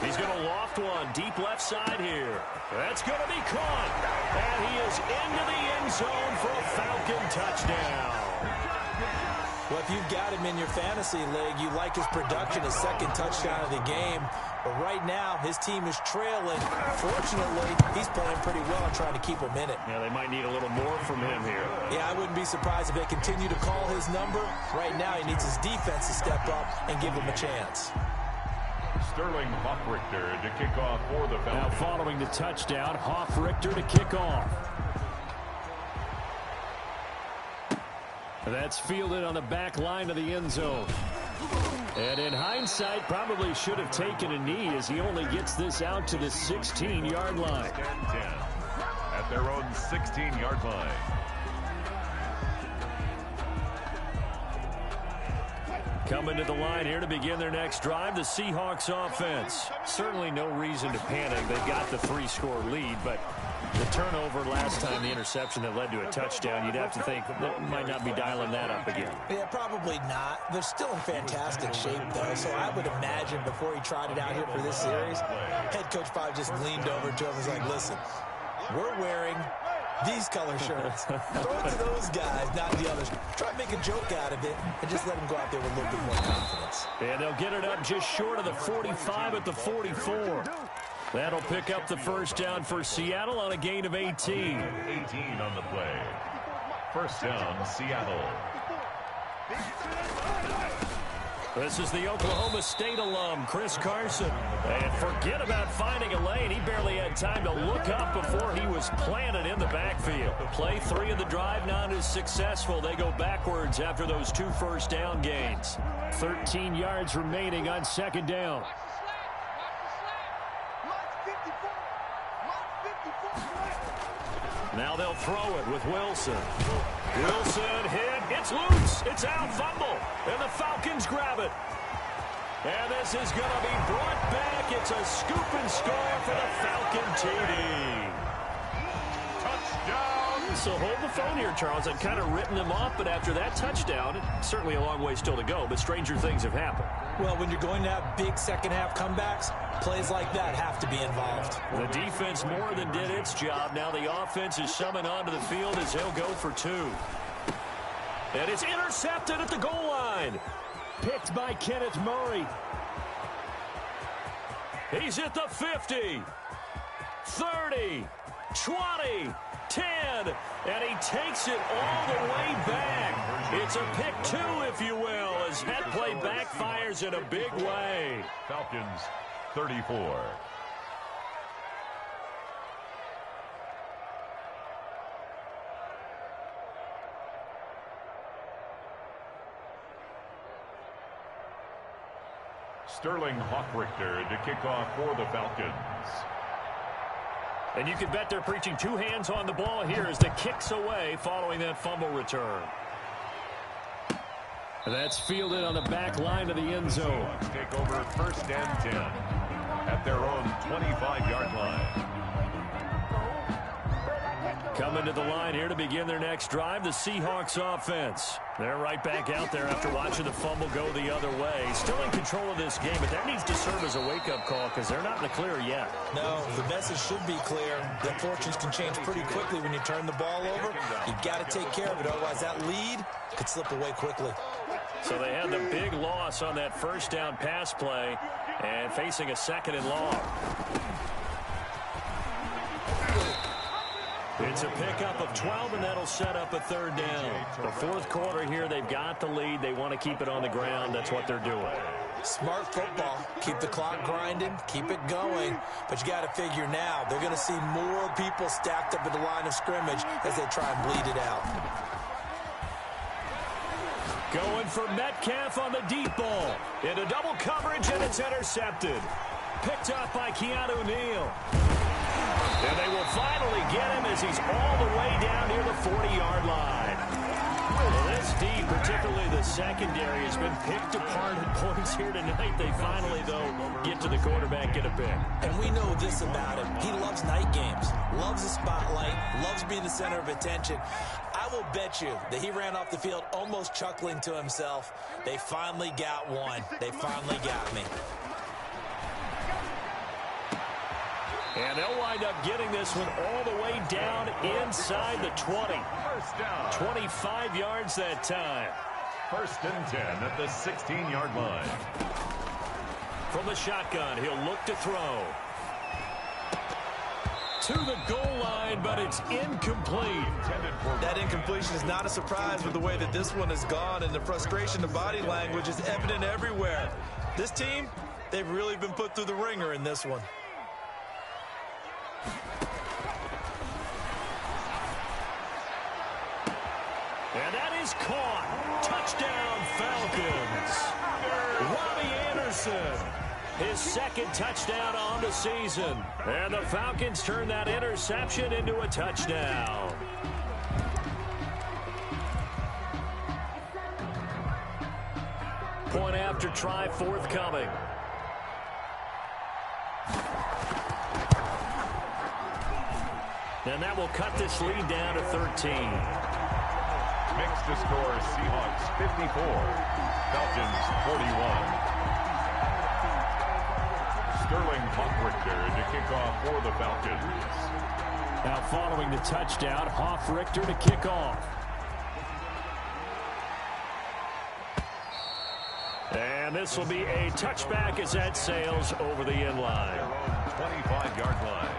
He's going to loft one deep left side here. That's going to be caught. And he is into the end zone for a Falcon touchdown. Well, if you've got him in your fantasy league, you like his production, his 2nd touchdown of the game. But right now, his team is trailing. Fortunately, he's playing pretty well and trying to keep him in it. Yeah, they might need a little more from him here. Yeah, I wouldn't be surprised if they continue to call his number. Right now, he needs his defense to step up and give him a chance. Sterling Hoffrichter to kick off for the Falcons. Now following the touchdown, Hoffrichter to kick off. That's fielded on the back line of the end zone. And in hindsight, probably should have taken a knee as he only gets this out to the 16-yard line. 10 at their own 16-yard line. Coming to the line here to begin their next drive, the Seahawks offense. Certainly no reason to panic. They've got the 3-score lead, but the turnover last time, the interception that led to a touchdown, you'd have to think they might not be dialing that up again. Yeah, probably not. They're still in fantastic shape, though, so I would imagine before he tried it out here for this series, head coach probably just leaned over to him and was like, listen, we're wearing these color shirts. Throw it to those guys, not the others. Try to make a joke out of it and just let them go out there with a little bit more confidence. And they'll get it up just short of the 45 at the 44. That'll pick up the first down for Seattle on a gain of 18. 18 on the play. First down, Seattle. This is the Oklahoma State alum, Chris Carson. And forget about finding a lane. He barely had time to look up before he was planted in the backfield. Play 3 of the drive not as successful. They go backwards after those 2 first down gains. 13 yards remaining on 2nd down. Now they'll throw it with Wilson. Wilson hit. It's loose. It's out. Fumble. And the Falcons grab it. And this is going to be brought back. It's a scoop and score for the Falcon TD. Touchdown. So hold the phone here, Charles. I've kind of written them off, but after that touchdown, certainly a long way still to go, but stranger things have happened. Well, when you're going to have big second-half comebacks, plays like that have to be involved. The defense more than did its job. Now the offense is summoned onto the field as they'll go for 2. And it's intercepted at the goal line. Picked by Kenneth Murray. He's at the 50, 30, 20, 10, and he takes it all the way back. It's a pick 2, if you will, as that play backfires in a big way. Falcons 34. Sterling Hoffrichter to kick off for the Falcons. And you can bet they're preaching 2 hands on the ball here as the kick's away following that fumble return. And that's fielded on the back line of the end zone. Take over first and 10 at their own 25-yard line. Coming to the line here to begin their next drive, the Seahawks offense. They're right back out there after watching the fumble go the other way. Still in control of this game, but that needs to serve as a wake-up call because they're not in the clear yet. No, the message should be clear. The fortunes can change pretty quickly when you turn the ball over. You've got to take care of it, otherwise that lead could slip away quickly. So they had the big loss on that first down pass play and facing a second and long. It's a pickup of 12, and that'll set up a third down. The fourth quarter here, they've got the lead. They want to keep it on the ground. That's what they're doing. Smart football. Keep the clock grinding. Keep it going. But you got to figure now, they're going to see more people stacked up at the line of scrimmage as they try and bleed it out. Going for Metcalf on the deep ball. Into double coverage, and it's intercepted. Picked up by Keanu Neal. And they will finally get him as he's all the way down near the 40-yard line. Well, this D, particularly the secondary, has been picked apart at points here tonight. They finally, though, get to the quarterback, get a pick. And we know this about him. He loves night games, loves the spotlight, loves being the center of attention. I will bet you that he ran off the field almost chuckling to himself. They finally got one. They finally got me. And they'll wind up getting this one all the way down inside the 20. First down. 25 yards that time. First and 10 at the 16-yard line. From the shotgun, he'll look to throw. To the goal line, but it's incomplete. That incompletion is not a surprise with the way that this one has gone, and the frustration, the body language is evident everywhere. This team, they've really been put through the ringer in this one. And that is caught. Touchdown, Falcons. Robbie Anderson, his second touchdown on the season. And the Falcons turn that interception into a touchdown. Point after try forthcoming. And that will cut this lead down to 13. Makes the score Seahawks 54, Falcons 41. Sterling Hoffrichter to kick off for the Falcons. Now following the touchdown, Hoffrichter to kick off. And this will be a touchback as that sails over the end line. Their own 25-yard line.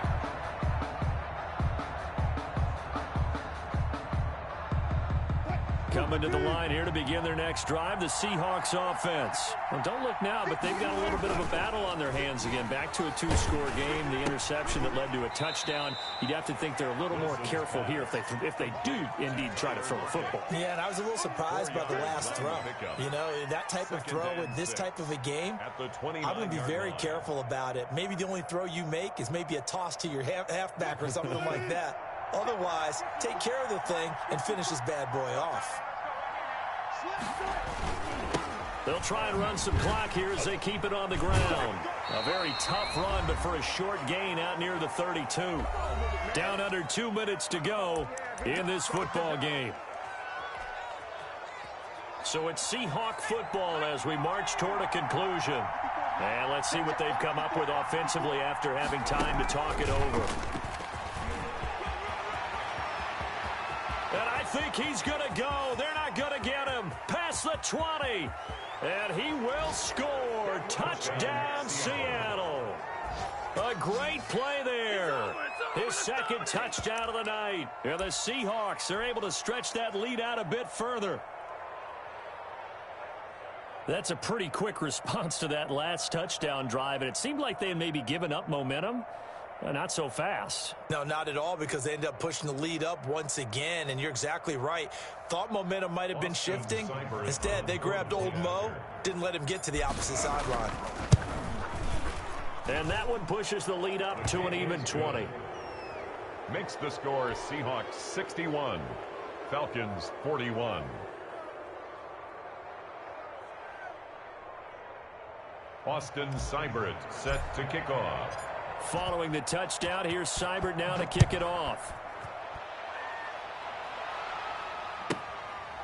Coming to the line here to begin their next drive, the Seahawks offense. Well, don't look now, but they've got a little bit of a battle on their hands again. Back to a two-score game, the interception that led to a touchdown. You'd have to think they're a little more careful here if they do indeed try to throw the football. Yeah, and I was a little surprised by the last throw. You know, that type of throw in this type of a game, I'm going to be very careful about it. Maybe the only throw you make is maybe a toss to your halfback or something like that. Otherwise, take care of the thing and finish this bad boy off. They'll try and run some clock here as they keep it on the ground. A very tough run, but for a short gain out near the 32. Down under 2 minutes to go in this football game. So it's Seahawk football as we march toward a conclusion. And let's see what they've come up with offensively after having time to talk it over. And I think he's going to go. They're not going to get him. Past the 20. And he will score. Touchdown, Seattle. A great play there. His second touchdown of the night. And the Seahawks are able to stretch that lead out a bit further. That's a pretty quick response to that last touchdown drive. And it seemed like they had maybe given up momentum. Not so fast. No, not at all, because they ended up pushing the lead up once again, and you're exactly right. Thought momentum might have been shifting. Instead, they grabbed old Mo, didn't let him get to the opposite sideline. And that one pushes the lead up to an even 20. Makes the score Seahawks 61, Falcons 41. Austin Seibert set to kick off. Following the touchdown, here's Seibert now to kick it off.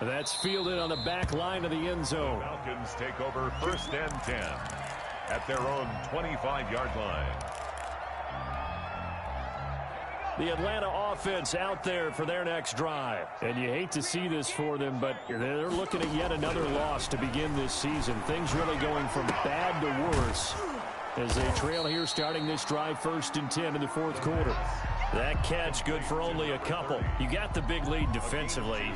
That's fielded on the back line of the end zone. Falcons take over 1st and 10 at their own 25-yard line. The Atlanta offense out there for their next drive. And you hate to see this for them, but they're looking at yet another loss to begin this season. Things really going from bad to worse as they trail here starting this drive 1st and 10 in the 4th quarter. That catch good for only a couple. You got the big lead defensively.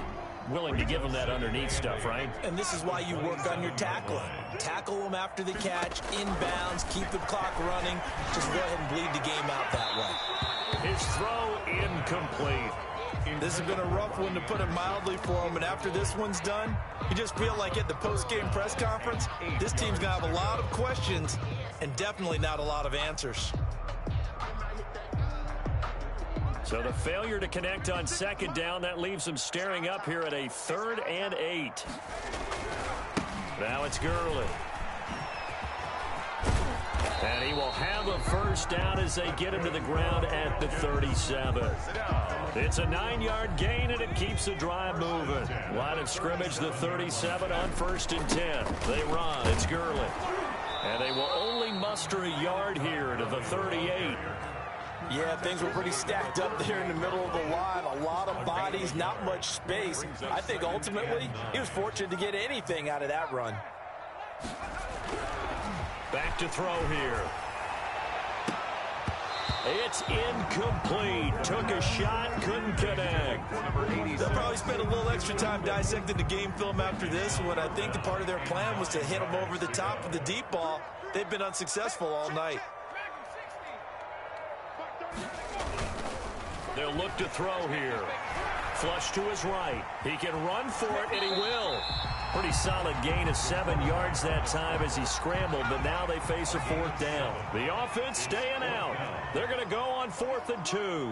Willing to give them that underneath stuff, right? And this is why you work on your tackling. Tackle them after the catch, inbounds, keep the clock running. Just go ahead and bleed the game out that way. His throw incomplete. This has been a rough one, to put it mildly, for him. And after this one's done, you just feel like at the post-game press conference, this team's going to have a lot of questions and definitely not a lot of answers. So the failure to connect on 2nd down, that leaves them staring up here at a 3rd and 8. Now it's Gurley. And he will have a 1st down as they get him to the ground at the 37. It's a 9-yard gain, and it keeps the drive moving. Line of scrimmage, the 37 on 1st and 10. They run. It's Gurley. And they will only muster a yard here to the 38. Yeah, things were pretty stacked up there in the middle of the line. A lot of bodies, not much space. I think ultimately he was fortunate to get anything out of that run. Back to throw here. It's incomplete. Took a shot, couldn't connect. They'll probably spend a little extra time dissecting the game film after this one. I think the part of their plan was to hit them over the top with the deep ball. They've been unsuccessful all night. They'll look to throw here. Flush to his right. He can run for it, and he will. Pretty solid gain of 7 yards that time as he scrambled, but now they face a 4th down. The offense staying out. They're going to go on 4th and 2.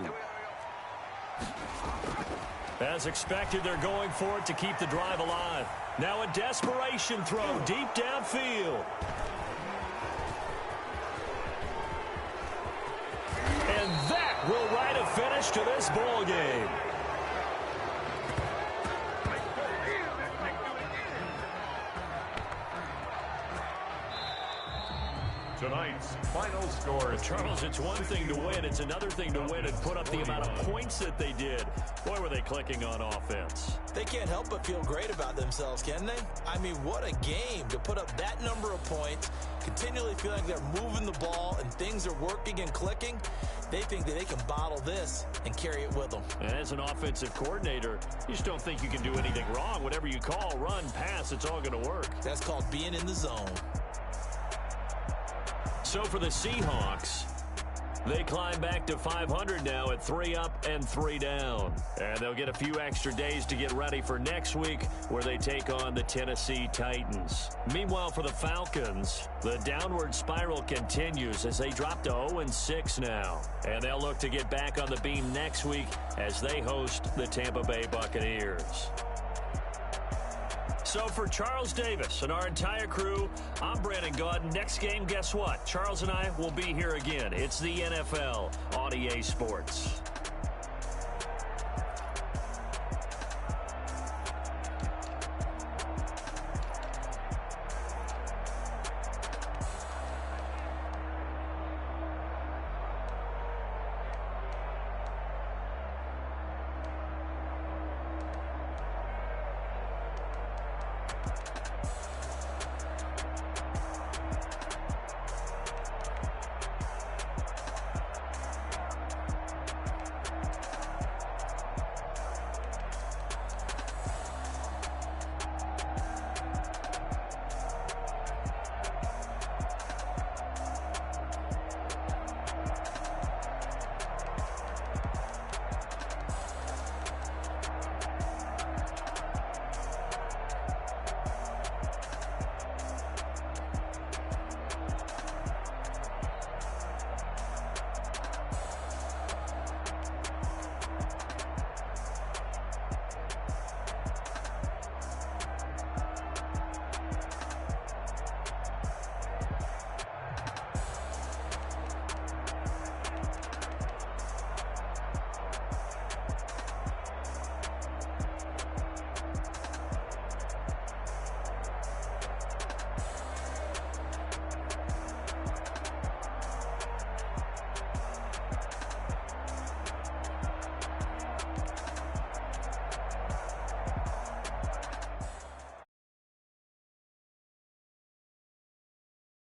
As expected, they're going for it to keep the drive alive. Now a desperation throw deep downfield. And that will write a finish to this ball game. Tonight's final score. Charles, it's one thing to win. It's another thing to win and put up the amount of points that they did. Boy, were they clicking on offense. They can't help but feel great about themselves, can they? I mean, what a game to put up that number of points, continually feel like they're moving the ball and things are working and clicking. They think that they can bottle this and carry it with them. And as an offensive coordinator, you just don't think you can do anything wrong. Whatever you call, run, pass, it's all going to work. That's called being in the zone. So for the Seahawks, they climb back to 500 now at 3 up and 3 down. And they'll get a few extra days to get ready for next week where they take on the Tennessee Titans. Meanwhile, for the Falcons, the downward spiral continues as they drop to 0-6 now. And they'll look to get back on the beam next week as they host the Tampa Bay Buccaneers. So for Charles Davis and our entire crew, I'm Brandon Gaudin. Next game, guess what? Charles and I will be here again. It's the NFL on EA Sports.